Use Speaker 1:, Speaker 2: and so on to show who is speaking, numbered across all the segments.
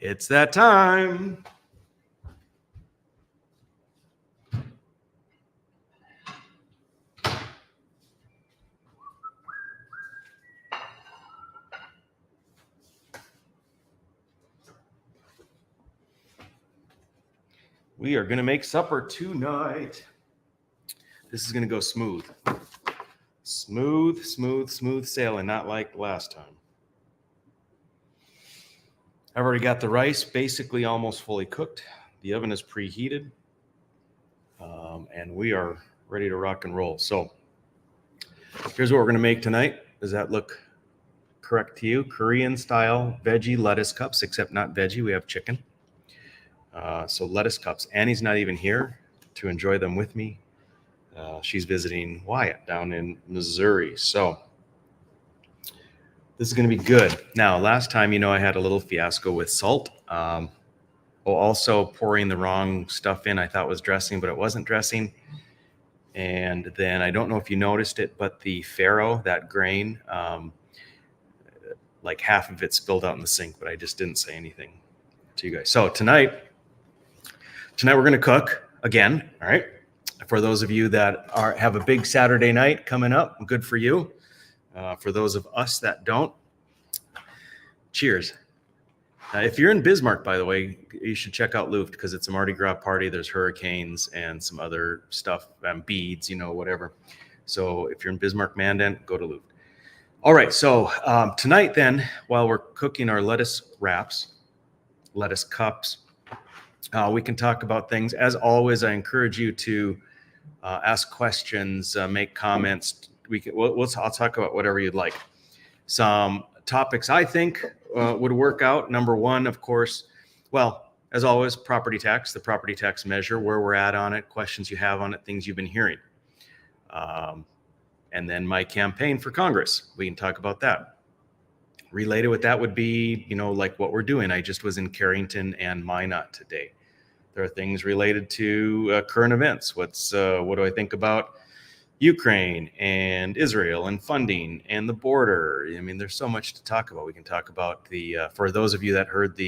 Speaker 1: It's that time. We are going to make supper tonight. This is going to go smooth. Smooth sailing, not like last time. I've already got the rice basically almost fully cooked. The oven is preheated. And we are ready to rock and roll. So here's what we're going to make tonight. Does that look correct to you? Korean style veggie lettuce cups, except not veggie. We have chicken. So lettuce cups. Annie's not even here to enjoy them with me. She's visiting Wyatt down in Missouri. So this is going to be good. Now, last time, I had a little fiasco with salt. Also pouring the wrong stuff in I thought was dressing, but it wasn't dressing. And then I don't know if you noticed it, but the farro, that grain, like half of it spilled out in the sink, but I just didn't say anything to you guys. So tonight we're going to cook again. All right. For those of you that have a big Saturday night coming up, good for you. For those of us that don't, cheers. If you're in Bismarck, by the way, you should check out Luft because it's a Mardi Gras party. There's hurricanes and some other stuff, beads, whatever. So if you're in Bismarck, Mandan, go to Luft. All right. So tonight then, while we're cooking our lettuce wraps, lettuce cups, we can talk about things. As always, I encourage you to ask questions, make comments. I'll talk about whatever you'd like. Some topics I think would work out. Number one, of course, well, as always, property tax, the property tax measure, where we're at on it, questions you have on it, things you've been hearing. And then my campaign for Congress. We can talk about that. Related with that would be, like what we're doing. I just was in Carrington and Minot today. There are things related to current events. What do I think about Ukraine and Israel and funding and the border? I mean, there's so much to talk about. We can talk about for those of you that heard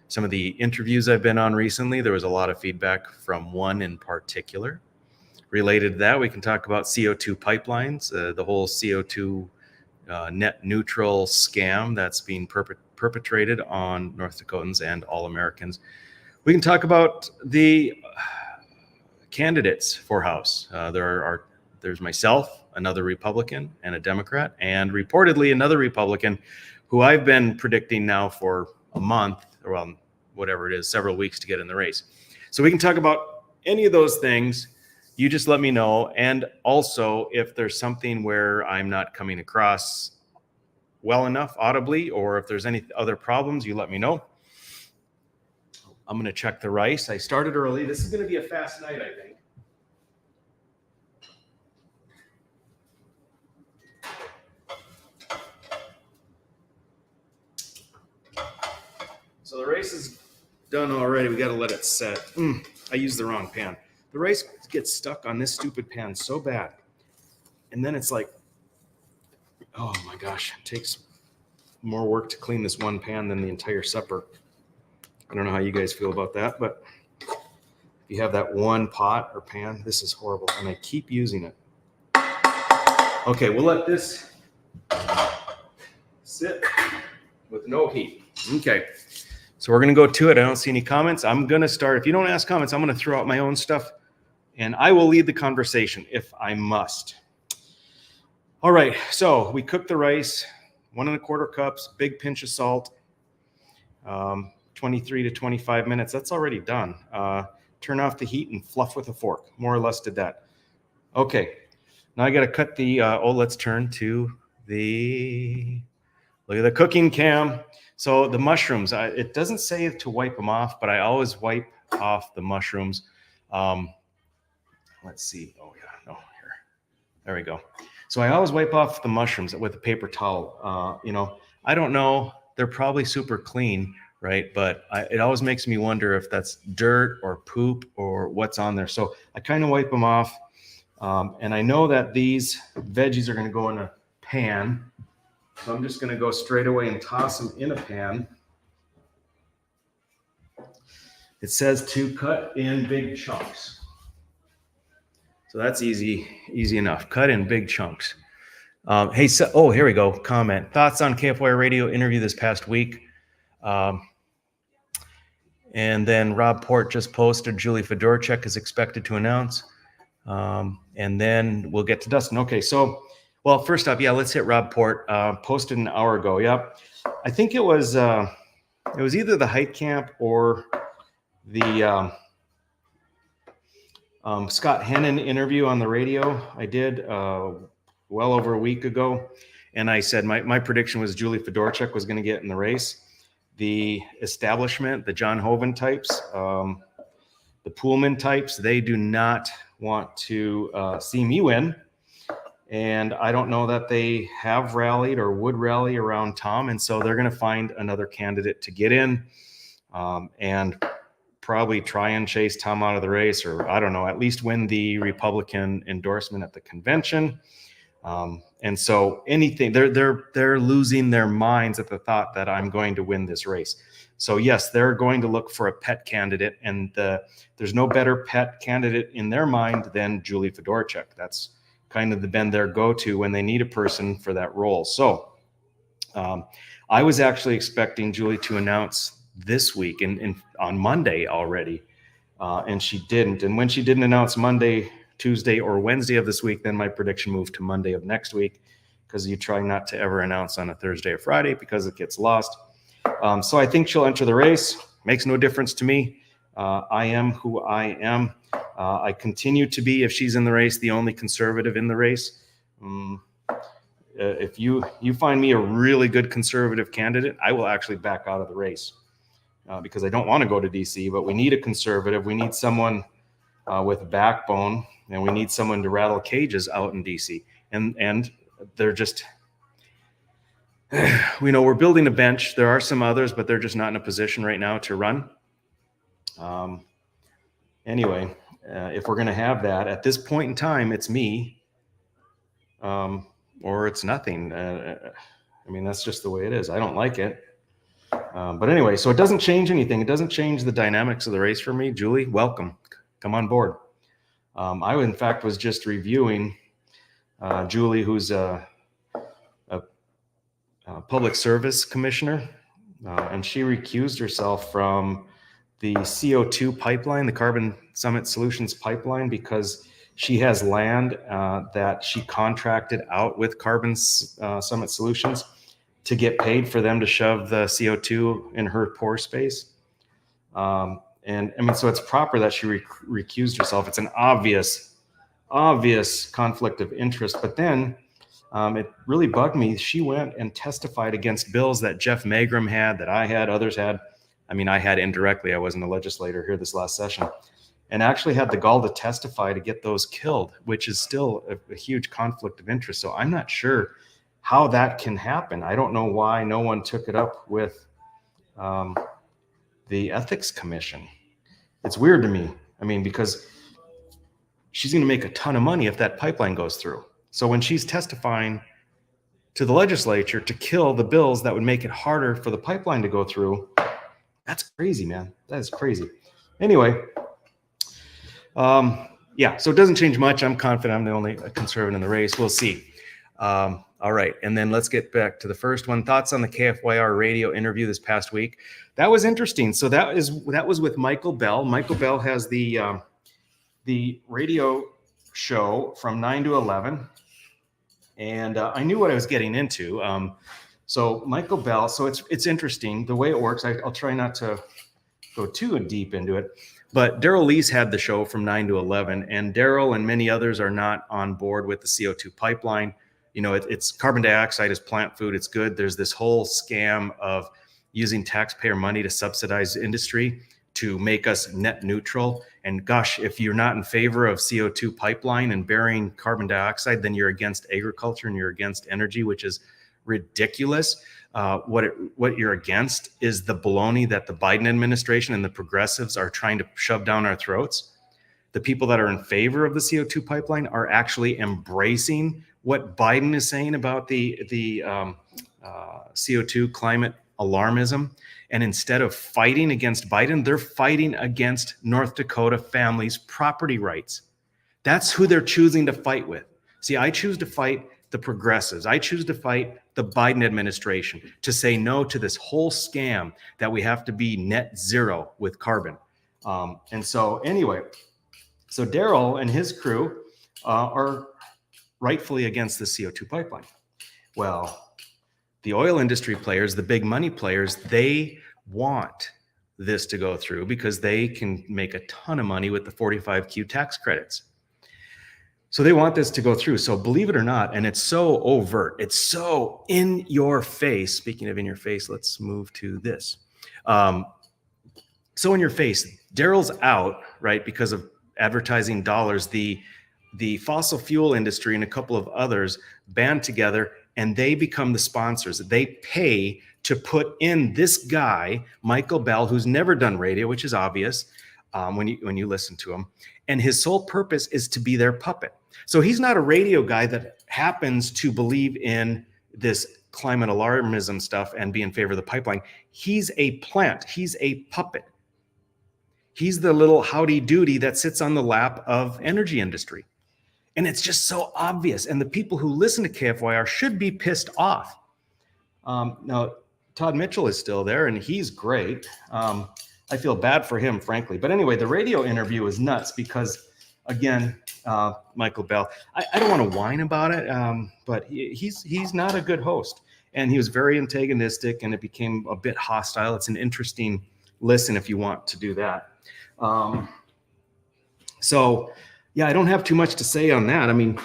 Speaker 1: some of the interviews I've been on recently, there was a lot of feedback from one in particular. Related to that, we can talk about CO2 pipelines, the whole CO2 net neutral scam that's being perpetrated on North Dakotans and all Americans. We can talk about the candidates for House. There's myself, another Republican, and a Democrat, and reportedly another Republican who I've been predicting now for a month, or well, whatever it is, several weeks to get in the race. So we can talk about any of those things. You just let me know. And also, if there's something where I'm not coming across well enough audibly, or if there's any other problems, you let me know. I'm going to check the rice. I started early. This is going to be a fast night, I think. So the rice is done already. We got to let it set. I used the wrong pan. The rice gets stuck on this stupid pan so bad. And then it's like, oh my gosh, it takes more work to clean this one pan than the entire supper. I don't know how you guys feel about that, but if you have that one pot or pan, this is horrible. And I keep using it. Okay, we'll let this sit with no heat. Okay. So we're going to go to it. I don't see any comments. I'm going to start. If you don't ask comments, I'm going to throw out my own stuff, and I will lead the conversation if I must. All right. So we cooked the rice, 1 1/4 cups, big pinch of salt, 23 to 25 minutes. That's already done. Turn off the heat and fluff with a fork. More or less did that. Okay. Now I got to cut the, let's turn to look at the cooking cam. So the mushrooms, it doesn't say to wipe them off, but I always wipe off the mushrooms. Let's see. Oh yeah, no, here. There we go. So I always wipe off the mushrooms with a paper towel. I don't know. They're probably super clean, right? But it always makes me wonder if that's dirt or poop or what's on there. So I kind of wipe them off. And I know that these veggies are going to go in a pan. So I'm just going to go straight away and toss them in a pan. It says to cut in big chunks. So that's easy enough. Cut in big chunks. Hey, so, here we go. Comment. Thoughts on KFYR radio interview this past week? And then Rob Port just posted Julie Fedorchak is expected to announce. And then we'll get to Dustin. Okay, so, well, first up, yeah, let's hit Rob Port. Posted an hour ago. Yep. I think it was either the Heitkamp or the Scott Hennon interview on the radio I did well over a week ago. And I said my prediction was Julie Fedorchak was going to get in the race. The establishment, the John Hoeven types, the Poolman types, they do not want to see me win. And I don't know that they have rallied or would rally around Tom. And so they're going to find another candidate to get in and probably try and chase Tom out of the race, or I don't know, at least win the Republican endorsement at the convention. And so anything, they're losing their minds at the thought that I'm going to win this race. So yes, they're going to look for a pet candidate, and there's no better pet candidate in their mind than Julie Fedorchak. That's kind of been their go-to when they need a person for that role. So I was actually expecting Julie to announce this week and on Monday already, and she didn't. And when she didn't announce Monday, Tuesday, or Wednesday of this week, then my prediction moved to Monday of next week, because you try not to ever announce on a Thursday or Friday because it gets lost. So I think she'll enter the race. Makes no difference to me. I am who I am. I continue to be, if she's in the race, the only conservative in the race. If you find me a really good conservative candidate, I will actually back out of the race because I don't want to go to DC, but we need a conservative. We need someone with a backbone, and we need someone to rattle cages out in DC. And they're just, we're building a bench. There are some others, but they're just not in a position right now to run. Anyway, if we're going to have that, at this point in time, it's me or it's nothing. I mean, that's just the way it is. I don't like it. But anyway, so it doesn't change anything. It doesn't change the dynamics of the race for me. Julie, welcome. Come on board. I, in fact, was just reviewing Julie, who's a public service commissioner, and she recused herself from the CO2 pipeline, the Carbon Summit Solutions pipeline, because she has land that she contracted out with Carbon Summit Solutions to get paid for them to shove the CO2 in her pore space. And I mean, so it's proper that she recused herself. It's an obvious conflict of interest. But then it really bugged me. She went and testified against bills that Jeff Magrum had, that I had, others had. I mean, I had indirectly. I wasn't a legislator here this last session, and actually had the gall to testify to get those killed, which is still a huge conflict of interest. So I'm not sure how that can happen. I don't know why no one took it up with the Ethics Commission. It's weird to me. I mean, because she's going to make a ton of money if that pipeline goes through. So when she's testifying to the legislature to kill the bills that would make it harder for the pipeline to go through, that's crazy, man. That is crazy. Anyway, yeah, so it doesn't change much. I'm confident I'm the only conservative in the race. We'll see. All right, and then let's get back to the first one. Thoughts on the KFYR radio interview this past week? That was interesting. So that was with Michael Bell. Michael Bell has the radio show from 9 to 11, and I knew what I was getting into. So Michael Bell. So it's interesting the way it works. I'll try not to go too deep into it. But Daryl Lee's had the show from 9 to 11, and Daryl and many others are not on board with the CO2 pipeline. You know, it's carbon dioxide is plant food. It's good. There's this whole scam of using taxpayer money to subsidize industry to make us net neutral. And gosh, if you're not in favor of CO2 pipeline and burying carbon dioxide, then you're against agriculture and you're against energy, which is ridiculous. What you're against is the baloney that the Biden administration and the progressives are trying to shove down our throats. The people that are in favor of the CO2 pipeline are actually embracing what Biden is saying about the CO2 climate alarmism. And instead of fighting against Biden, they're fighting against North Dakota families' property rights. That's who they're choosing to fight with. See, I choose to fight the progressives. I choose to fight the Biden administration to say no to this whole scam that we have to be net zero with carbon. And so anyway, so Daryl and his crew are rightfully against the CO2 pipeline. Well, the oil industry players, the big money players, they want this to go through because they can make a ton of money with the 45Q tax credits. So they want this to go through. So believe it or not, and it's so overt, it's so in your face. Speaking of in your face, let's move to this. So in your face, Daryl's out, right, because of advertising dollars. The fossil fuel industry and a couple of others band together and they become the sponsors. They pay to put in this guy, Michael Bell, who's never done radio, which is obvious when you listen to him. And his sole purpose is to be their puppet. So he's not a radio guy that happens to believe in this climate alarmism stuff and be in favor of the pipeline. He's a plant. He's a puppet. He's the little howdy doody that sits on the lap of energy industry. And it's just so obvious. And the people who listen to KFYR should be pissed off. Now, Todd Mitchell is still there, and he's great. I feel bad for him, frankly. But anyway, the radio interview is nuts because, again, Michael Bell, I don't want to whine about it, but he's not a good host. And he was very antagonistic, and it became a bit hostile. It's an interesting listen if you want to do that. So, yeah, I don't have too much to say on that. I mean,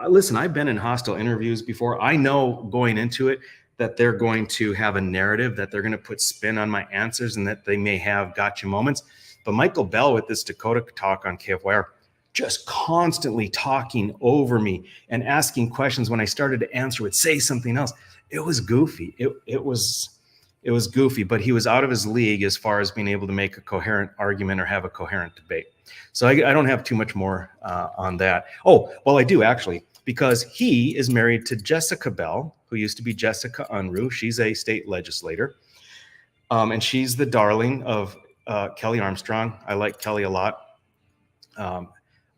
Speaker 1: listen, I've been in hostile interviews before. I know going into it that they're going to have a narrative, that they're going to put spin on my answers, and that they may have gotcha moments. But Michael Bell with this Dakota Talk on KFYR, just constantly talking over me and asking questions when I started to answer would say something else. It was goofy. It was goofy, but he was out of his league as far as being able to make a coherent argument or have a coherent debate. So I don't have too much more on that. Oh, well, I do actually, because he is married to Jessica Bell, who used to be Jessica Unruh. She's a state legislator, and she's the darling of Kelly Armstrong. I like Kelly a lot.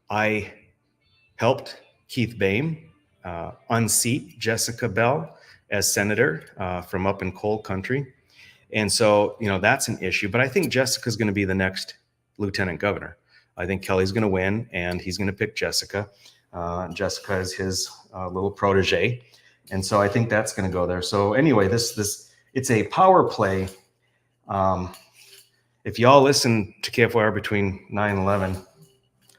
Speaker 1: I helped Keith Boehm unseat Jessica Bell as senator from up in coal country. And so, that's an issue. But I think Jessica's going to be the next lieutenant governor. I think Kelly's going to win, and he's going to pick Jessica. Jessica is his little protege. And so I think that's going to go there. So anyway, this it's a power play. If y'all listen to KFYR between 9 and 11,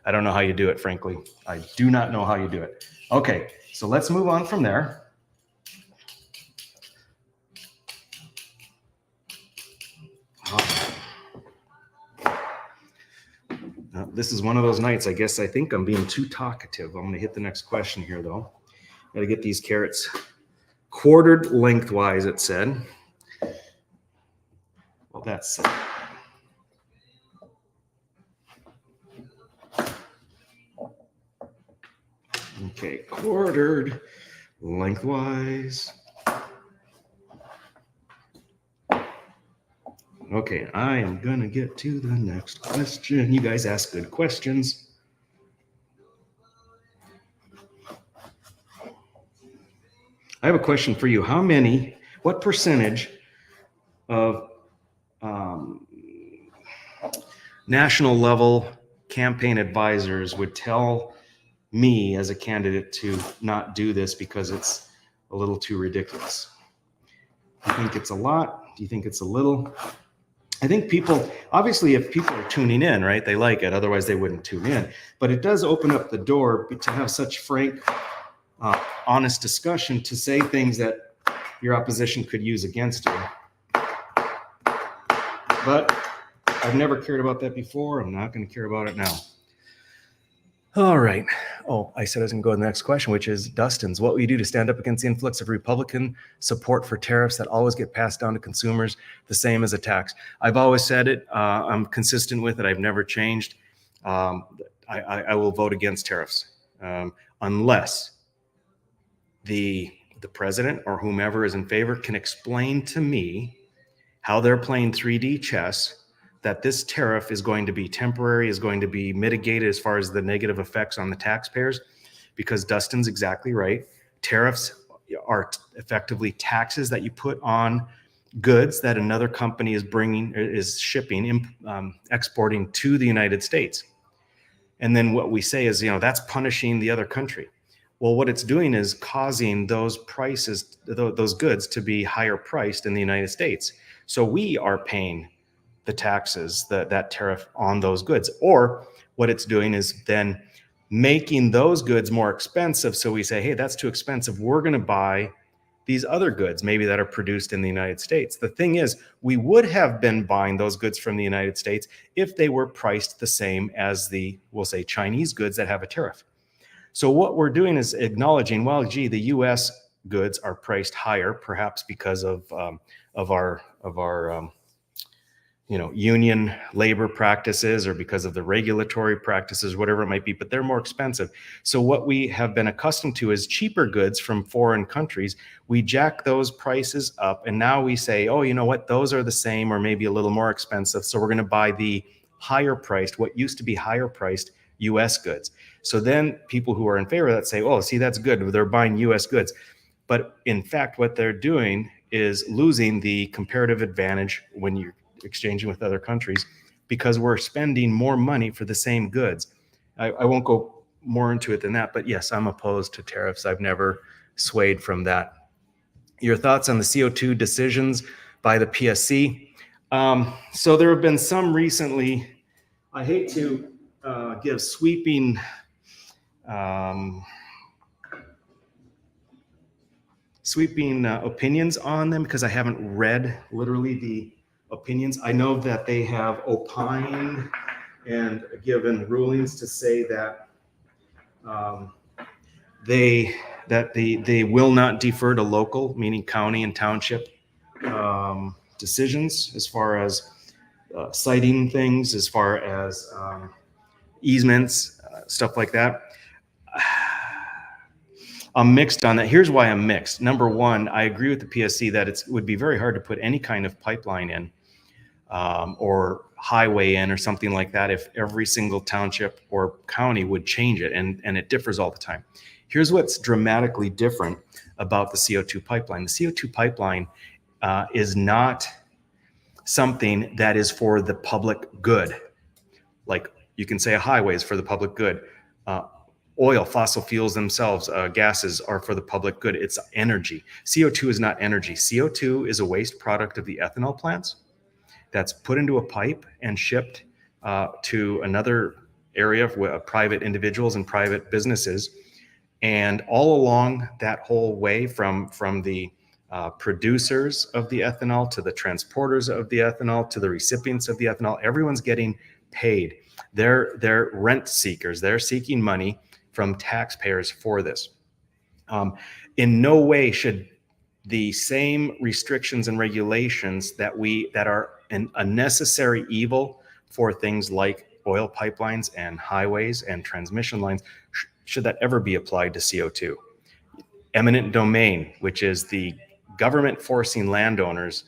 Speaker 1: I don't know how you do it, frankly. I do not know how you do it. Okay, so let's move on from there. This is one of those nights, I think I'm being too talkative. I'm going to hit the next question here, though. Got to get these carrots quartered lengthwise, it said. Well, that's it. Okay, quartered lengthwise. Okay, I am going to get to the next question. You guys ask good questions. I have a question for you. What percentage of national level campaign advisors would tell me as a candidate to not do this because it's a little too ridiculous? Do you think it's a lot? Do you think it's a little? I think obviously, if people are tuning in, right, they like it. Otherwise, they wouldn't tune in. But it does open up the door to have such frank, honest discussion to say things that your opposition could use against you. But I've never cared about that before. I'm not going to care about it now. All right. Oh, I said I was going to go to the next question, which is Dustin's. What will you do to stand up against the influx of Republican support for tariffs that always get passed down to consumers, the same as a tax? I've always said it. I'm consistent with it. I've never changed. I will vote against tariffs unless the president or whomever is in favor can explain to me how they're playing 3D chess, that this tariff is going to be temporary, is going to be mitigated as far as the negative effects on the taxpayers, because Dustin's exactly right. Tariffs are effectively taxes that you put on goods that another company is shipping, exporting to the United States. And then what we say is, that's punishing the other country. Well, what it's doing is causing those prices, those goods, to be higher priced in the United States. So we are paying the taxes, that tariff on those goods. Or what it's doing is then making those goods more expensive. So we say, hey, that's too expensive. We're going to buy these other goods, maybe that are produced in the United States. The thing is, we would have been buying those goods from the United States if they were priced the same as we'll say, Chinese goods that have a tariff. So what we're doing is acknowledging, well, gee, the U.S. goods are priced higher, perhaps because of our union labor practices, or because of the regulatory practices, whatever it might be, but they're more expensive. So what we have been accustomed to is cheaper goods from foreign countries. We jack those prices up, and now we say, oh, you know what, those are the same or maybe a little more expensive. So we're going to buy the higher priced, what used to be higher priced US goods. So then people who are in favor of that say, oh, see, that's good. They're buying US goods. But in fact, what they're doing is losing the comparative advantage when you're exchanging with other countries, because we're spending more money for the same goods. I won't go more into it than that, but yes, I'm opposed to tariffs. I've never swayed from that. Your thoughts on the CO2 decisions by the PSC? So there have been some recently. I hate to give sweeping opinions on them, because I haven't read literally the opinions. I know that they have opined and given rulings to say that they will not defer to local, meaning county and township decisions as far as citing things, as far as easements, stuff like that. I'm mixed on that. Here's why I'm mixed. Number one, I agree with the PSC that it would be very hard to put any kind of pipeline in or highway in or something like that if every single township or county would change it, and it differs all the time. Here's what's dramatically different about the CO2 pipeline. The CO2 pipeline is not something that is for the public good. Like you can say a highway is for the public good. Oil, fossil fuels themselves, gases are for the public good. It's energy. CO2 is not energy. CO2 is a waste product of the ethanol plants that's put into a pipe and shipped to another area of private individuals and private businesses. And all along that whole way, from the producers of the ethanol to the transporters of the ethanol to the recipients of the ethanol, everyone's getting paid. They're rent seekers. They're seeking money from taxpayers for this. In no way should the same restrictions and regulations that are a necessary evil for things like oil pipelines and highways and transmission lines, should that ever be applied to CO2. Eminent domain, which is the government forcing landowners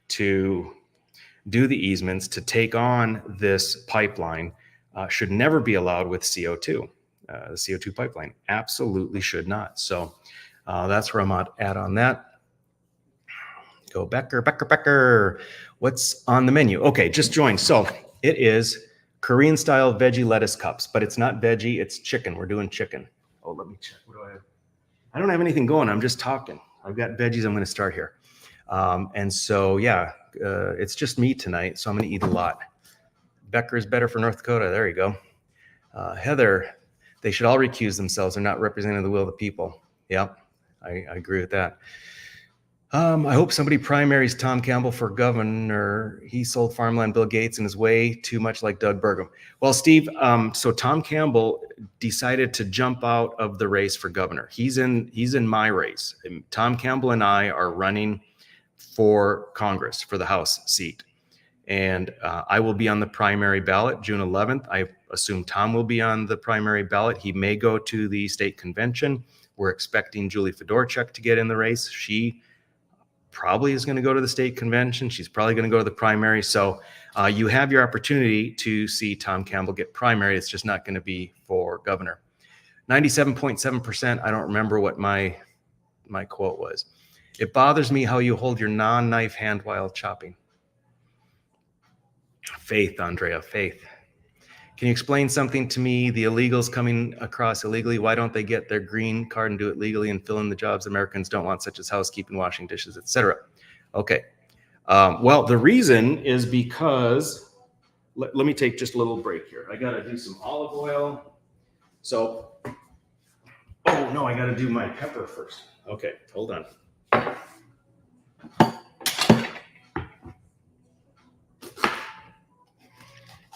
Speaker 1: to do the easements to take on this pipeline, should never be allowed with CO2. The CO2 pipeline absolutely should not. So that's where I'm at on that. Go Becker. What's on the menu? Okay, just joined. So it is Korean style veggie lettuce cups, but it's not veggie, it's chicken. We're doing chicken. Oh, let me check. What do I have? I don't have anything going. I'm just talking. I've got veggies. I'm going to start here. And so, yeah, it's just me tonight. So I'm going to eat a lot. Becker is better for North Dakota. There you go. Heather, they should all recuse themselves. They're not representing the will of the people. Yep, I agree with that. I hope somebody primaries Tom Campbell for governor. He sold farmland, Bill Gates, and is way too much like Doug Burgum. Well, Steve, so Tom Campbell decided to jump out of the race for governor. He's in my race. Tom Campbell and I are running for Congress, for the House seat. And I will be on the primary ballot June 11th. I assume Tom will be on the primary ballot. He may go to the state convention. We're expecting Julie Fedorchuk to get in the race. She probably is going to go to the state convention. She's probably going to go to the primary. So you have your opportunity to see Tom Campbell get primary. It's just not going to be for governor. 97.7%. I don't remember what my quote was. It bothers me how you hold your non-knife hand while chopping. Faith, Andrea, faith. Can you explain something to me? The illegals coming across illegally, why don't they get their green card and do it legally and fill in the jobs Americans don't want, such as housekeeping, washing dishes, etc.? Okay. Well, the reason is because, let me take just a little break here. I got to do some olive oil. So, oh no, I got to do my pepper first. Okay, hold on.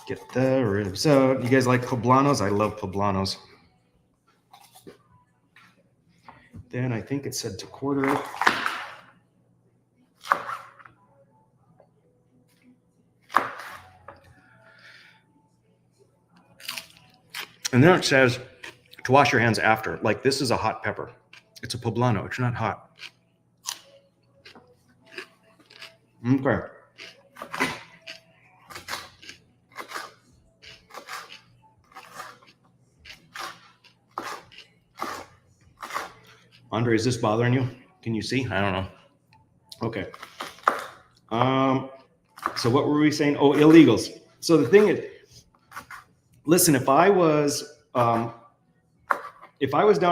Speaker 1: Get the ribs out. You guys like poblanos? I love poblanos. Then I think it said to quarter it. And then it says to wash your hands after. Like this is a hot pepper. It's a poblano. It's not hot. Okay. Andre, is this bothering you? Can you see? I don't know. Okay. So what were we saying? Oh, illegals. So the thing is, listen, if I was down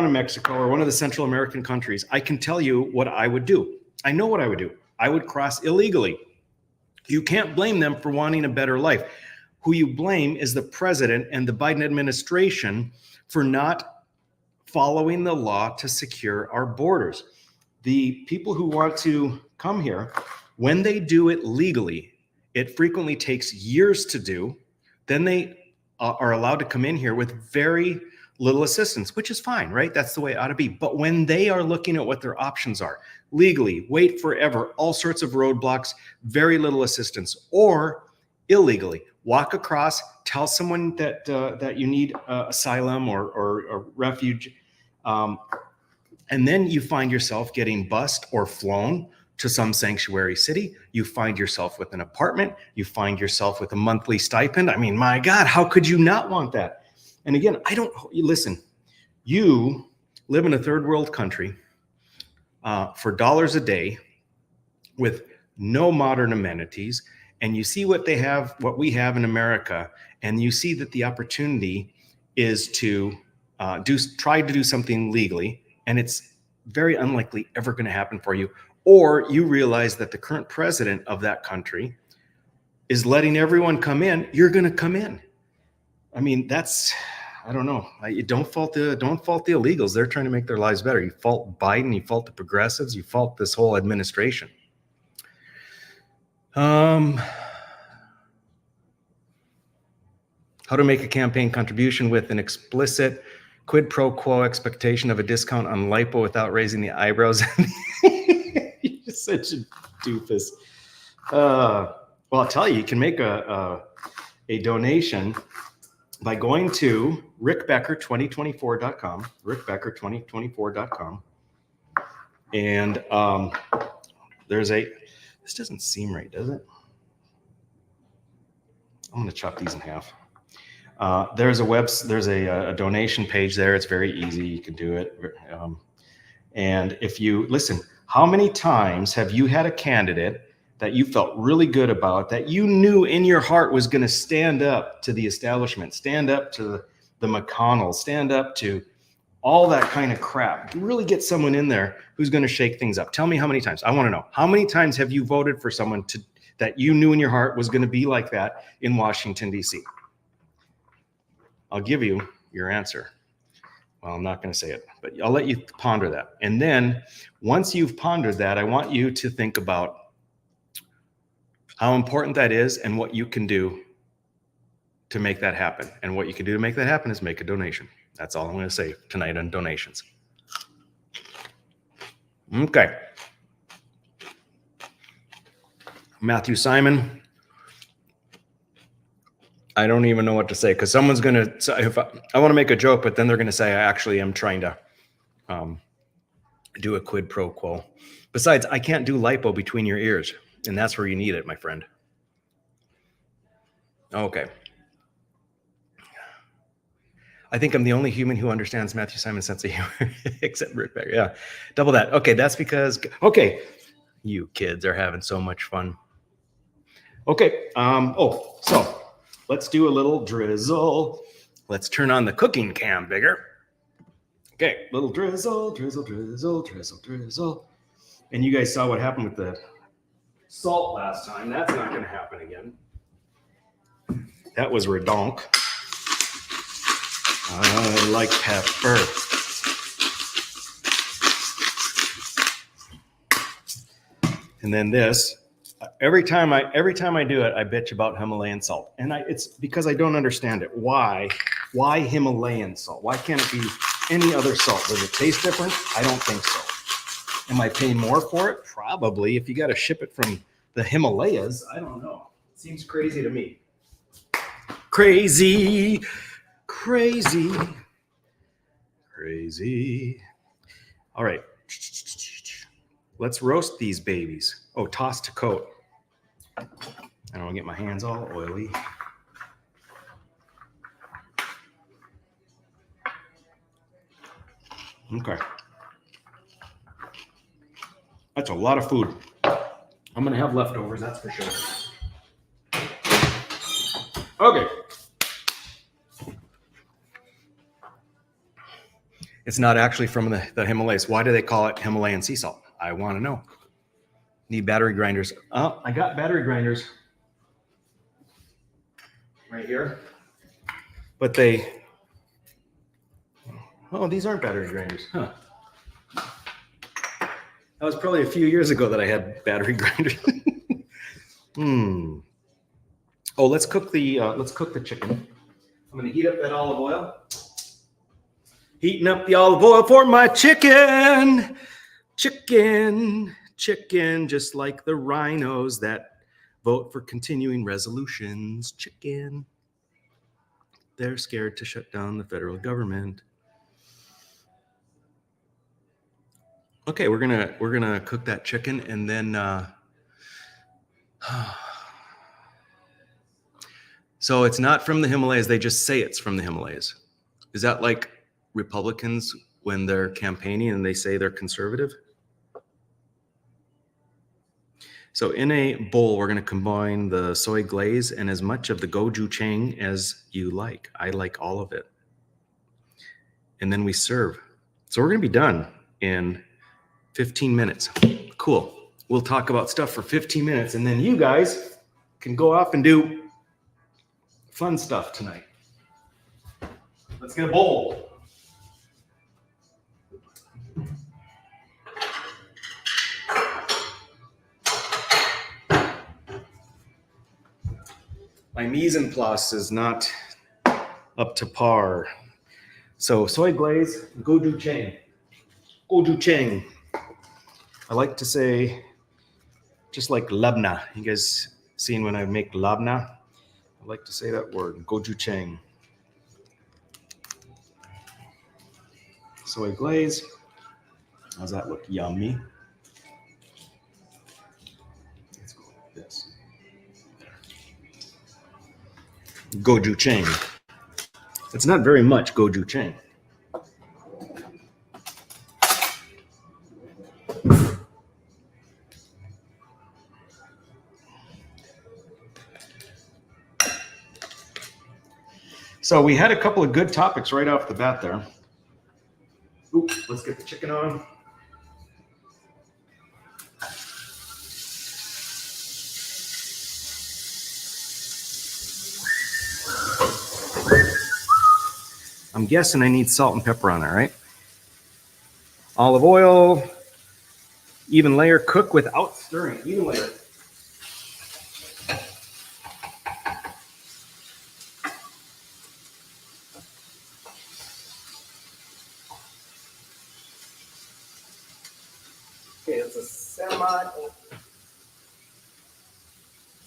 Speaker 1: in Mexico or one of the Central American countries, I can tell you what I would do. I know what I would do. I would cross illegally. You can't blame them for wanting a better life. Who you blame is the president and the Biden administration for not following the law to secure our borders. The people who want to come here, when they do it legally, it frequently takes years to do. Then they are allowed to come in here with very little assistance, which is fine, right? That's the way it ought to be. But when they are looking at what their options are, legally, wait forever, all sorts of roadblocks, very little assistance, or illegally, walk across, tell someone that that you need asylum or refuge, and then you find yourself getting bused or flown to some sanctuary city. You find yourself with an apartment. You find yourself with a monthly stipend. I mean, my God, how could you not want that? And again, listen, you live in a third world country for dollars a day with no modern amenities, and you see what we have in America, and you see that the opportunity is to try to do something legally, and it's very unlikely ever going to happen for you. Or you realize that the current president of that country is letting everyone come in. You're going to come in. I mean, I don't know. Don't fault the illegals. They're trying to make their lives better. You fault Biden. You fault the progressives. You fault this whole administration. How to make a campaign contribution with an explicit quid pro quo expectation of a discount on lipo without raising the eyebrows. You're such a doofus. Well, I'll tell you, you can make a donation by going to rickbecker2024.com, rickbecker2024.com. And this doesn't seem right, does it? I'm going to chop these in half. There's a donation page there. It's very easy. You can do it. And if you listen, how many times have you had a candidate that you felt really good about, that you knew in your heart was going to stand up to the establishment, stand up to the McConnells, stand up to all that kind of crap? Really get someone in there who's going to shake things up. Tell me how many times. I want to know. How many times have you voted for someone that you knew in your heart was going to be like that in Washington, D.C.? I'll give you your answer. Well, I'm not going to say it, but I'll let you ponder that. And then once you've pondered that, I want you to think about how important that is and what you can do to make that happen. And what you can do to make that happen is make a donation. That's all I'm going to say tonight on donations. Okay. Matthew Simon. I don't even know what to say, because someone's going to, if I want to make a joke, but then they're going to say I actually am trying to do a quid pro quo. Besides, I can't do lipo between your ears, and that's where you need it, my friend. Okay. I think I'm the only human who understands Matthew Simon's sense of humor, except Rick Becker. Yeah, double that. Okay, that's because, okay, you kids are having so much fun. Okay, so let's do a little drizzle. Let's turn on the cooking cam bigger. Okay, little drizzle, drizzle, drizzle, drizzle, drizzle. And you guys saw what happened with the salt last time. That's not going to happen again. That was redonk. I like pepper. And then this, every time I do it, I bitch about Himalayan salt. And it's because I don't understand it. Why Himalayan salt? Why can't it be any other salt? Does it taste different? I don't think so. Am I paying more for it? Probably. If you got to ship it from the Himalayas, I don't know. It seems crazy to me. Crazy. All right. Let's roast these babies. Oh, toss to coat. I don't want to get my hands all oily. Okay. That's a lot of food. I'm going to have leftovers, that's for sure. Okay. It's not actually from the Himalayas. Why do they call it Himalayan sea salt? I want to know. Need battery grinders. Oh, I got battery grinders right here. But these aren't battery grinders. Huh. That was probably a few years ago that I had battery grinders. Oh, let's cook the chicken. I'm going to heat up that olive oil. Heating up the olive oil for my chicken. Chicken, just like the rhinos that vote for continuing resolutions. Chicken. They're scared to shut down the federal government. Okay, we're gonna cook that chicken, and then so it's not from the Himalayas. They just say it's from the Himalayas. Is that like Republicans when they're campaigning and they say they're conservative? So in a bowl, we're going to combine the soy glaze and as much of the gochujang as you like. I like all of it. And then we serve. So we're going to be done in 15 minutes. Cool. We'll talk about stuff for 15 minutes, and then you guys can go off and do fun stuff tonight. Let's get a bowl. My mise en place is not up to par. So soy glaze, gochujang. I like to say, just like labna. You guys seen when I make labna? I like to say that word, gochujang. Soy glaze. How's that look? Yummy. Let's go like this. Gochujang. It's not very much gochujang. So we had a couple of good topics right off the bat there. Ooh, let's get the chicken on. I'm guessing I need salt and pepper on there, right? Olive oil, even layer, cook without stirring, even layer. Okay, it's a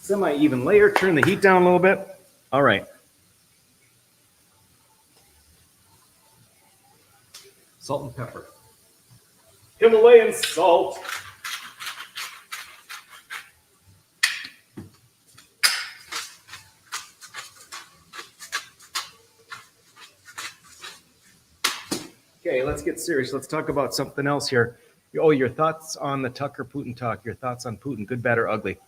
Speaker 1: semi-even layer. Turn the heat down a little bit. All right. Salt and pepper. Himalayan salt. Okay, let's get serious. Let's talk about something else here. Oh, your thoughts on the Tucker Putin talk, your thoughts on Putin, good, bad, or ugly.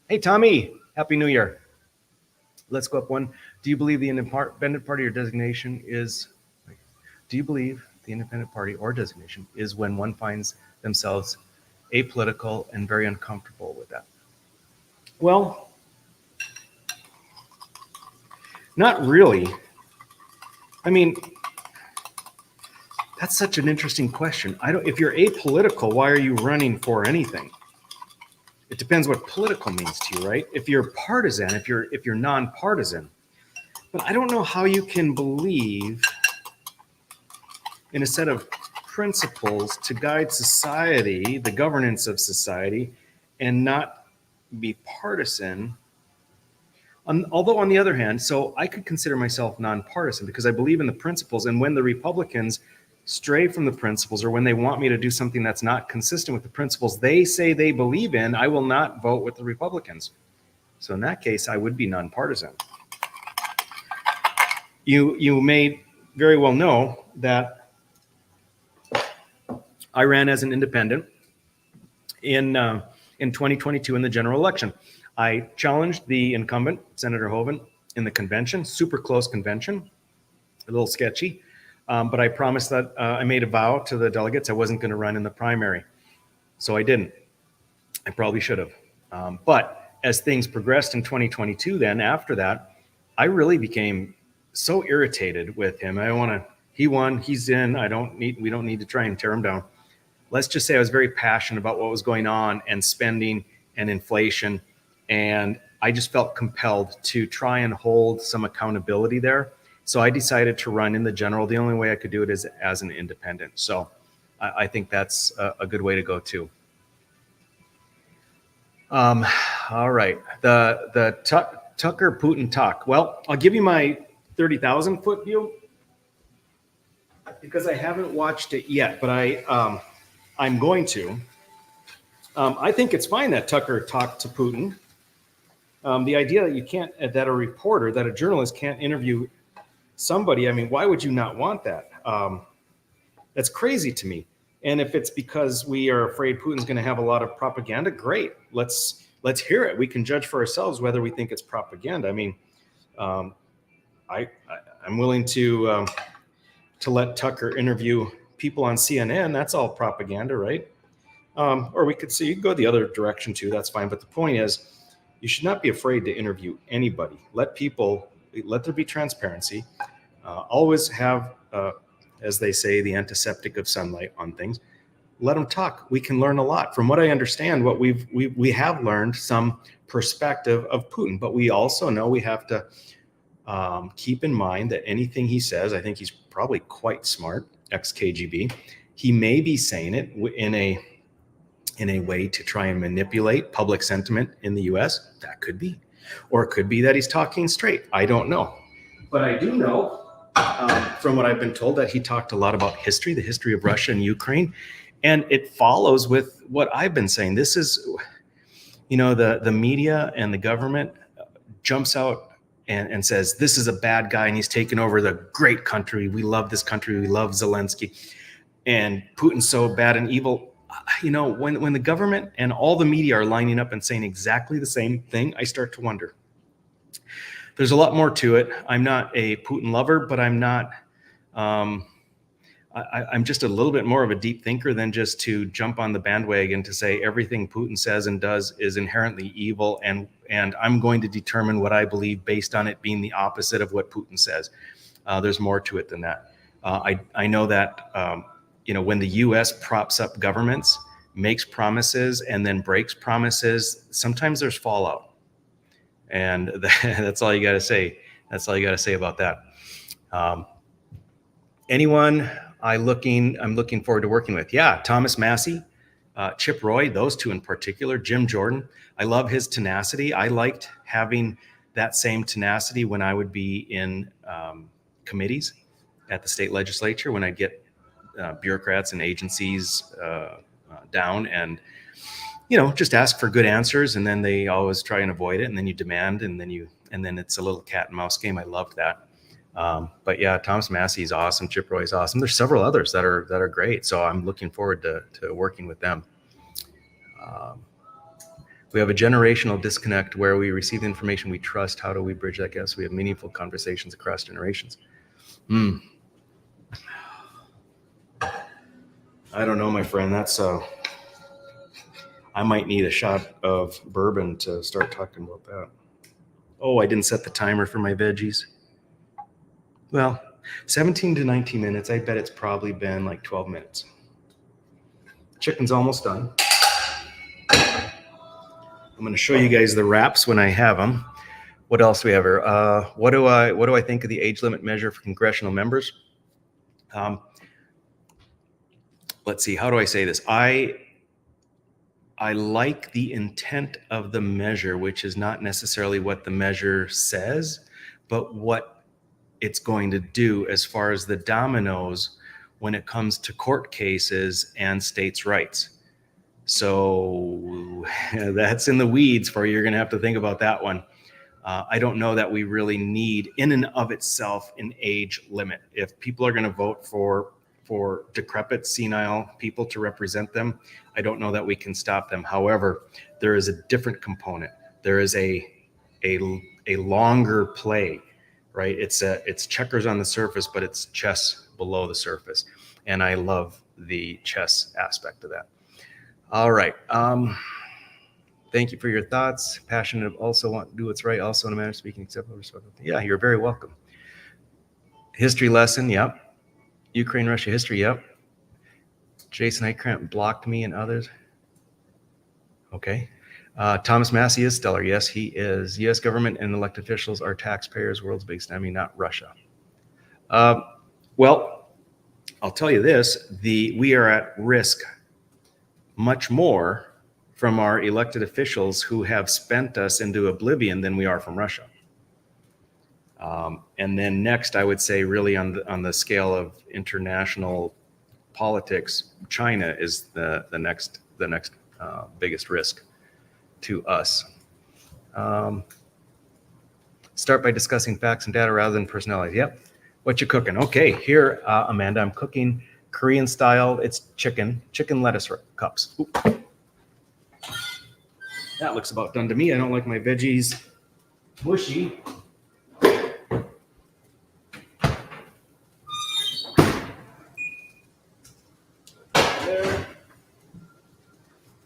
Speaker 1: Hey, Tommy, Happy New Year. Let's go up one. Do you believe the independent party or designation is, do you believe the independent party or designation is when one finds themselves apolitical and very uncomfortable with that? Well, not really. I mean, that's such an interesting question. If you're apolitical, why are you running for anything? It depends what political means to you, right? If you're partisan, if you're nonpartisan. But I don't know how you can believe in a set of principles to guide society, the governance of society, and not be partisan. Although on the other hand, so I could consider myself nonpartisan because I believe in the principles, and when the Republicans stray from the principles, or when they want me to do something that's not consistent with the principles they say they believe in, I will not vote with the Republicans. So in that case, I would be nonpartisan. You may very well know that I ran as an independent in 2022 in the general election. I challenged the incumbent, Senator Hoeven, in the convention, super close convention, a little sketchy. But I promised that I made a vow to the delegates I wasn't going to run in the primary. So I didn't. I probably should have. But as things progressed in 2022, then after that, I really became so irritated with him. He won, he's in. We don't need to try and tear him down. Let's just say I was very passionate about what was going on and spending and inflation. And I just felt compelled to try and hold some accountability there. So I decided to run in the general. The only way I could do it is as an independent. So I think that's a good way to go too. All right, the Tucker Putin talk. Well, I'll give you my 30,000 foot view because I haven't watched it yet, but I'm going to. I think it's fine that Tucker talked to Putin. The idea that a reporter, that a journalist can't interview somebody, I mean, why would you not want that? That's crazy to me. And if it's because we are afraid Putin's going to have a lot of propaganda, great. Let's hear it. We can judge for ourselves whether we think it's propaganda. I mean, I'm willing to let Tucker interview people on CNN. That's all propaganda, right? Or we could see, you could go the other direction too. That's fine. But the point is, you should not be afraid to interview anybody. Let there be transparency. Always have, as they say, the antiseptic of sunlight on things. Let them talk. We can learn a lot. From what I understand, what we have learned some perspective of Putin, but we also know we have to keep in mind that anything he says, I think he's probably quite smart, ex-KGB. He may be saying it in a way to try and manipulate public sentiment in the US. That could be. Or it could be that he's talking straight. I don't know. But I do know, from what I've been told, that he talked a lot about history, the history of Russia and Ukraine. And it follows with what I've been saying. This is, the media and the government jumps out and says, this is a bad guy and he's taken over the great country. We love this country. We love Zelensky. And Putin's so bad and evil. When the government and all the media are lining up and saying exactly the same thing, I start to wonder. There's a lot more to it. I'm not a Putin lover, but I'm not. I'm just a little bit more of a deep thinker than just to jump on the bandwagon to say everything Putin says and does is inherently evil, and I'm going to determine what I believe based on it being the opposite of what Putin says. There's more to it than that. I know that when the U.S. props up governments, makes promises, and then breaks promises, sometimes there's fallout. And that's all you got to say. That's all you got to say about that. Anyone I'm looking forward to working with? Yeah, Thomas Massie, Chip Roy, those two in particular, Jim Jordan. I love his tenacity. I liked having that same tenacity when I would be in committees at the state legislature, when I'd get bureaucrats and agencies down, and just ask for good answers, and then they always try and avoid it, and then you demand, and then it's a little cat and mouse game. I loved that. But yeah, Thomas Massey is awesome. Chip Roy is awesome. There's several others that are great. So I'm looking forward to working with them. We have a generational disconnect where we receive the information we trust. How do we bridge that gap so we have meaningful conversations across generations? I don't know, my friend. That's I might need a shot of bourbon to start talking about that. Oh, I didn't set the timer for my veggies. Well, 17 to 19 minutes. I bet it's probably been like 12 minutes. Chicken's almost done. I'm going to show you guys the wraps when I have them. What else do we have here? What do I think of the age limit measure for congressional members? Let's see. How do I say this? I like the intent of the measure, which is not necessarily what the measure says, but what it's going to do as far as the dominoes when it comes to court cases and states' rights. So that's in the weeds for you. You're going to have to think about that one. I don't know that we really need, in and of itself, an age limit. If people are going to vote for decrepit, senile people to represent them, I don't know that we can stop them. However, there is a different component. There is a longer play, right? It's checkers on the surface, but it's chess below the surface. And I love the chess aspect of that. All right. Thank you for your thoughts. Passionate, also want to do what's right, also in a manner of speaking, acceptable, respectful. Yeah, you're very welcome. History lesson, yep. Ukraine, Russia history, yep. Jason Eichkamp blocked me and others. Okay. Thomas Massey is stellar. Yes, he is. U.S. government and elected officials are taxpayers, world's biggest enemy, not Russia. Well, I'll tell you this, we are at risk much more from our elected officials who have spent us into oblivion than we are from Russia. And then next, I would say really on the scale of international politics, China is the next biggest risk to us. Start by discussing facts and data rather than personalities. Yep. What you cooking? Okay, here, Amanda, I'm cooking Korean style. It's chicken lettuce cups. Oop. That looks about done to me. I don't like my veggies mushy. There.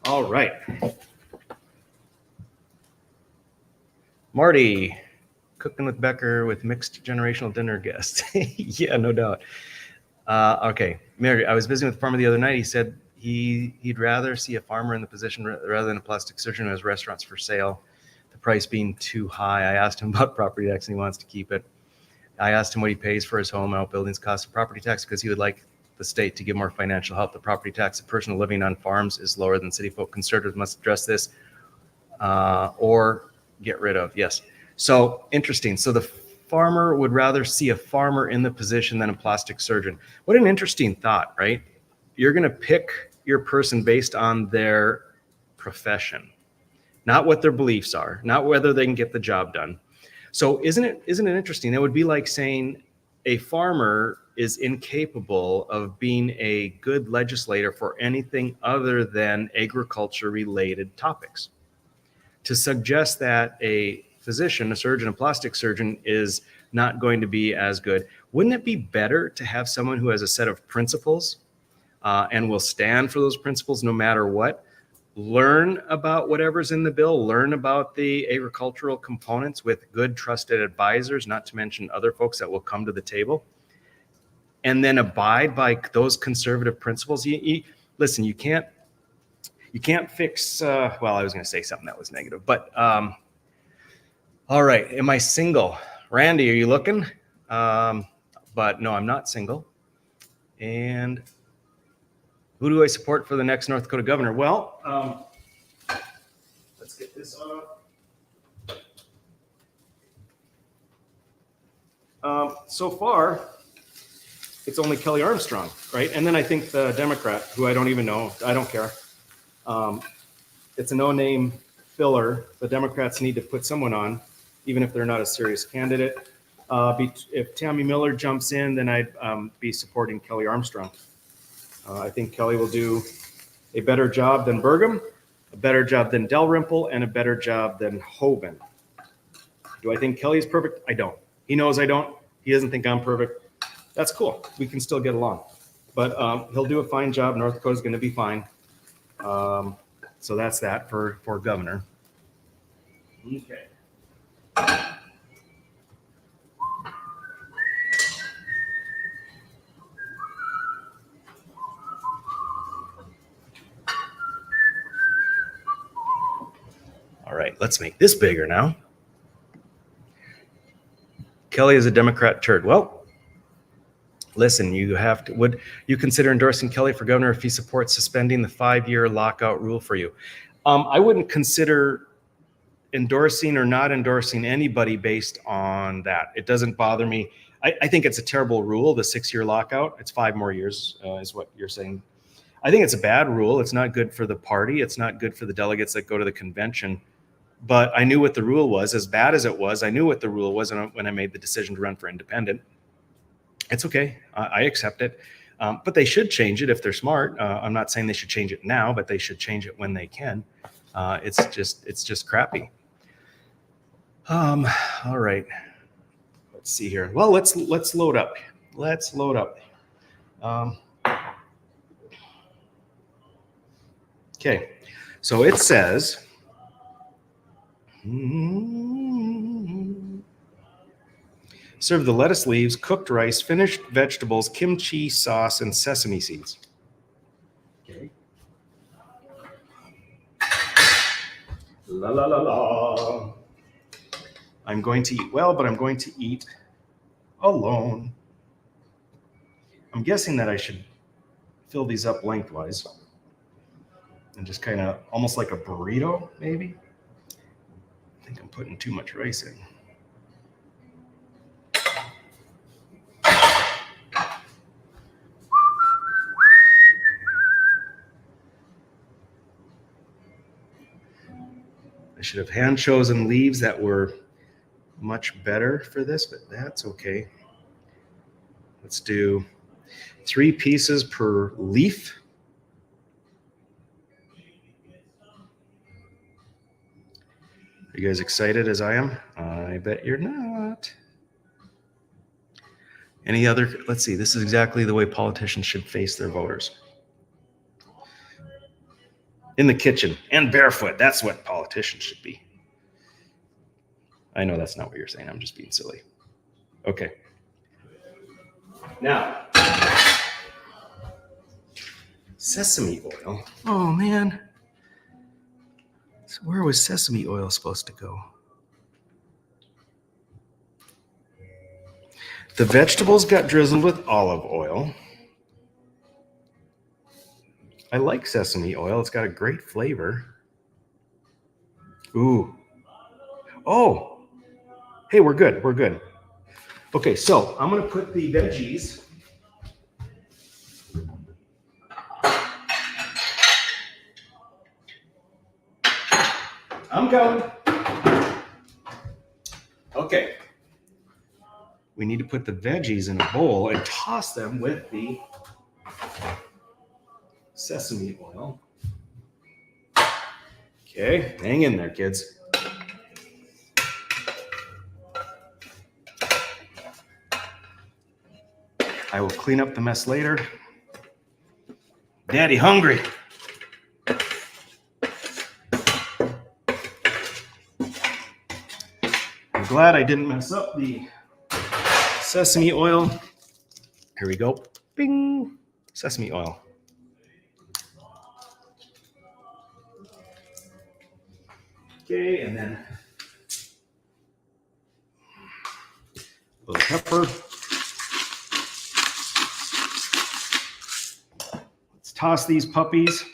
Speaker 1: All right. Marty, cooking with Becker with mixed generational dinner guests. Yeah, no doubt. Okay, Mary, I was visiting with a farmer the other night. He said he'd rather see a farmer in the position rather than a plastic surgeon who has restaurants for sale, the price being too high. I asked him about property tax and he wants to keep it. I asked him what he pays for his home, outbuildings, cost of property tax, because he would like the state to give more financial help. The property tax of person living on farms is lower than city folk. Conservatives must address this or get rid of. Yes. So interesting. So the farmer would rather see a farmer in the position than a plastic surgeon. What an interesting thought, right? You're going to pick your person based on their profession, not what their beliefs are, not whether they can get the job done. So isn't it interesting? It would be like saying a farmer is incapable of being a good legislator for anything other than agriculture related topics. To suggest that a physician, a surgeon, a plastic surgeon is not going to be as good. Wouldn't it be better to have someone who has a set of principles and will stand for those principles no matter what? Learn about whatever's in the bill, learn about the agricultural components with good trusted advisors, not to mention other folks that will come to the table, and then abide by those conservative principles. Listen, you can't fix, well, I was going to say something that was negative, but all right. Am I single? Randy, are you looking? But no, I'm not single. And who do I support for the next North Dakota governor? Well, let's get this off. So far, it's only Kelly Armstrong, right? And then I think the Democrat, who I don't even know, I don't care. It's a no-name filler. The Democrats need to put someone on, even if they're not a serious candidate. If Tammy Miller jumps in, then I'd be supporting Kelly Armstrong. I think Kelly will do a better job than Burgum, a better job than Dalrymple, and a better job than Hoeven. Do I think Kelly's perfect? I don't. He knows I don't. He doesn't think I'm perfect. That's cool. We can still get along. But he'll do a fine job. North Dakota's going to be fine. So that's that for governor. Okay. All right, let's make this bigger now. Kelly is a Democrat turd. Well, listen, you have to, would you consider endorsing Kelly for governor if he supports suspending the 5-year lockout rule for you? I wouldn't consider endorsing or not endorsing anybody based on that. It doesn't bother me. I think it's a terrible rule, the 6-year lockout. It's 5 more years is what you're saying. I think it's a bad rule. It's not good for the party. It's not good for the delegates that go to the convention. But I knew what the rule was. As bad as it was, I knew what the rule was when I made the decision to run for independent. It's okay. I accept it. But they should change it if they're smart. I'm not saying they should change it now, but they should change it when they can. It's just crappy. All right. Let's see here. Well, let's load up. Let's load up. Okay. So it says, serve the lettuce leaves, cooked rice, finished vegetables, kimchi sauce, and sesame seeds. Okay. La la la la. I'm going to eat well, but I'm going to eat alone. I'm guessing that I should fill these up lengthwise and just kind of almost like a burrito, maybe. I think I'm putting too much rice in. I should have hand chosen leaves that were much better for this, but that's okay. Let's do 3 pieces per leaf. Are you guys excited as I am? I bet you're not. Any other? Let's see. This is exactly the way politicians should face their voters. In the kitchen and barefoot. That's what politicians should be. I know that's not what you're saying. I'm just being silly. Okay. Now, sesame oil. Oh, man. So where was sesame oil supposed to go? The vegetables got drizzled with olive oil. I like sesame oil. It's got a great flavor. Ooh. Oh. Hey, we're good. We're good. Okay, so I'm going to put the veggies. I'm going. Okay. We need to put the veggies in a bowl and toss them with the sesame oil. Okay, hang in there, kids. I will clean up the mess later. Daddy hungry. I'm glad I didn't mess up the sesame oil. Here we go. Bing. Sesame oil. Okay, and then a little pepper. Let's toss these puppies.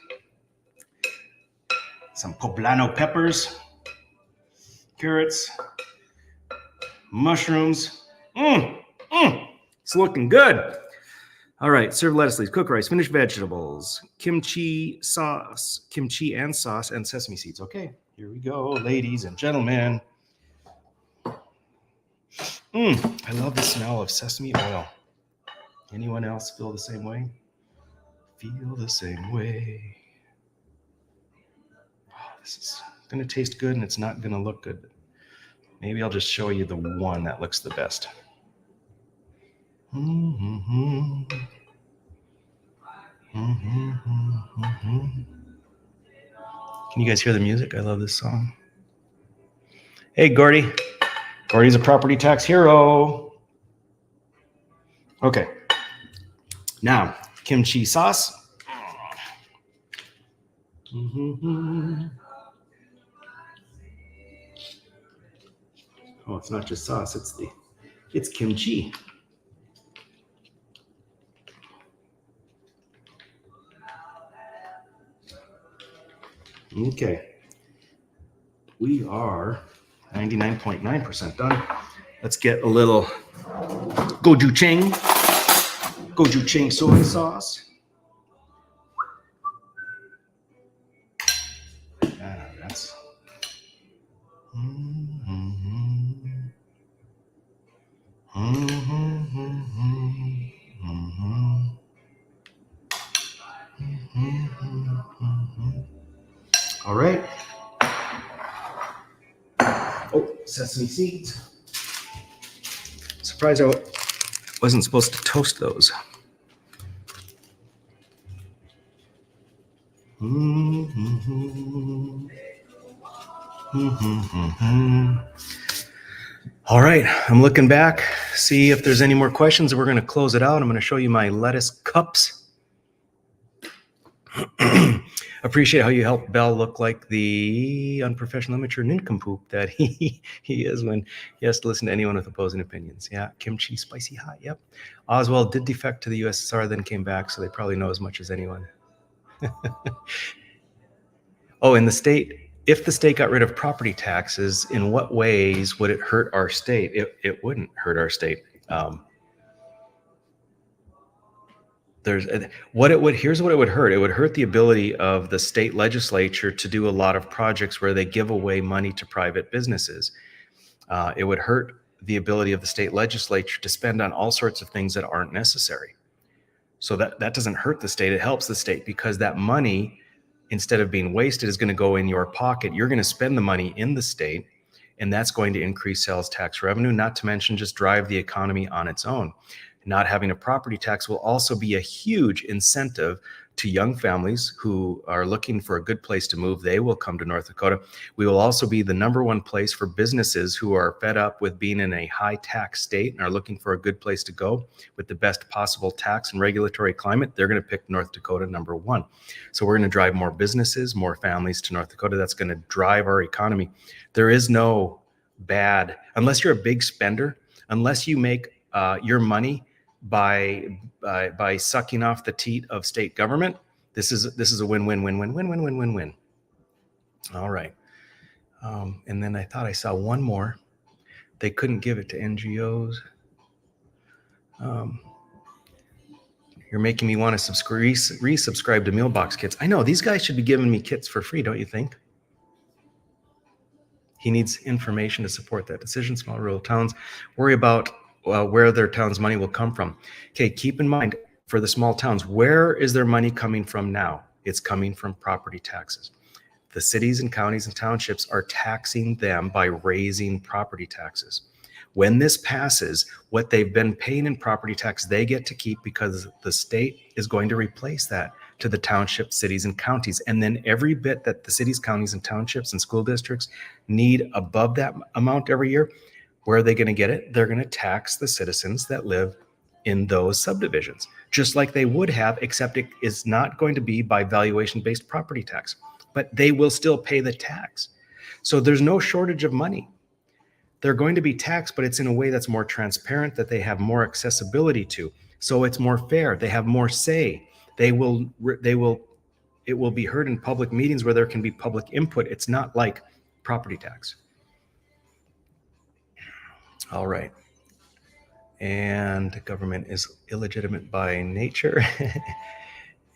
Speaker 1: Some poblano peppers, carrots, mushrooms. It's looking good. All right, serve lettuce leaves, cook rice, finished vegetables, kimchi sauce, kimchi and sauce, and sesame seeds. Okay, here we go, ladies and gentlemen. I love the smell of sesame oil. Anyone else feel the same way? Feel the same way. Oh, this is going to taste good and it's not going to look good. Maybe I'll just show you the one that looks the best. Can you guys hear the music? I love this song. Hey, Gordy. Gordy's a property tax hero. Okay. Now, kimchi sauce. Oh, it's not just sauce, it's kimchi. Okay. We are 99.9% done. Let's get a little gochujang soy sauce. That's all right. Oh, sesame seeds. Surprised I wasn't supposed to toast those. All right, I'm looking back, see if there's any more questions, and we're going to close it out. I'm going to show you my lettuce cups. Appreciate how you helped Bell look like the unprofessional immature nincompoop that he is when he has to listen to anyone with opposing opinions. Yeah, kimchi spicy hot. Yep. Oswald did defect to the USSR, then came back, so they probably know as much as anyone. Oh, in the state, if the state got rid of property taxes, in what ways would it hurt our state? It wouldn't hurt our state. Here's what it would hurt. It would hurt the ability of the state legislature to do a lot of projects where they give away money to private businesses. It would hurt the ability of the state legislature to spend on all sorts of things that aren't necessary. So that doesn't hurt the state. It helps the state because that money, instead of being wasted, is going to go in your pocket. You're going to spend the money in the state, and that's going to increase sales tax revenue, not to mention just drive the economy on its own. Not having a property tax will also be a huge incentive to young families who are looking for a good place to move. They will come to North Dakota. We will also be the #1 place for businesses who are fed up with being in a high tax state and are looking for a good place to go with the best possible tax and regulatory climate. They're going to pick North Dakota #1. So we're going to drive more businesses, more families to North Dakota. That's going to drive our economy. There is no bad, unless you're a big spender, unless you make your money by sucking off the teat of state government. This is a win-win-win-win-win-win-win-win-win. All right. And then I thought I saw one more. They couldn't give it to NGOs. You're making me want to resubscribe to Mealbox Kits. I know, these guys should be giving me kits for free, don't you think? He needs information to support that decision. Small rural towns worry about where their town's money will come from. Okay, keep in mind, for the small towns, where is their money coming from now? It's coming from property taxes. The cities and counties and townships are taxing them by raising property taxes. When this passes, what they've been paying in property tax, they get to keep, because the state is going to replace that to the townships, cities, and counties. And then every bit that the cities, counties, and townships and school districts need above that amount every year, where are they going to get it? They're going to tax the citizens that live in those subdivisions, just like they would have, except it is not going to be by valuation-based property tax, but they will still pay the tax. So there's no shortage of money. They're going to be taxed, but it's in a way that's more transparent, that they have more accessibility to. So it's more fair. They have more say. It will be heard in public meetings where there can be public input. It's not like property tax. All right. And government is illegitimate by nature.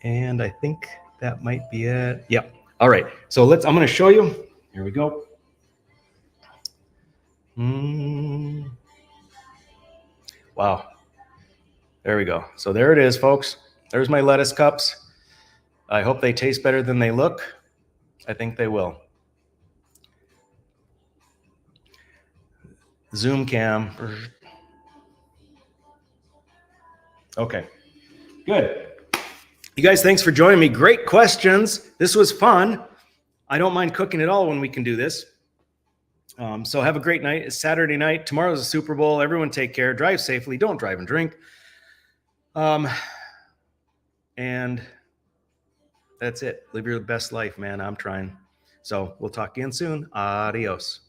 Speaker 1: And I think that might be it. Yep. All right. So I'm going to show you. Here we go. Wow. There we go. So there it is, folks. There's my lettuce cups. I hope they taste better than they look. I think they will. Zoom cam. Okay. Good. You guys, thanks for joining me. Great questions. This was fun. I don't mind cooking at all when we can do this. So have a great night. It's Saturday night. Tomorrow's the Super Bowl. Everyone take care. Drive safely. Don't drive and drink. And that's it. Live your best life, man. I'm trying. So we'll talk again soon. Adios.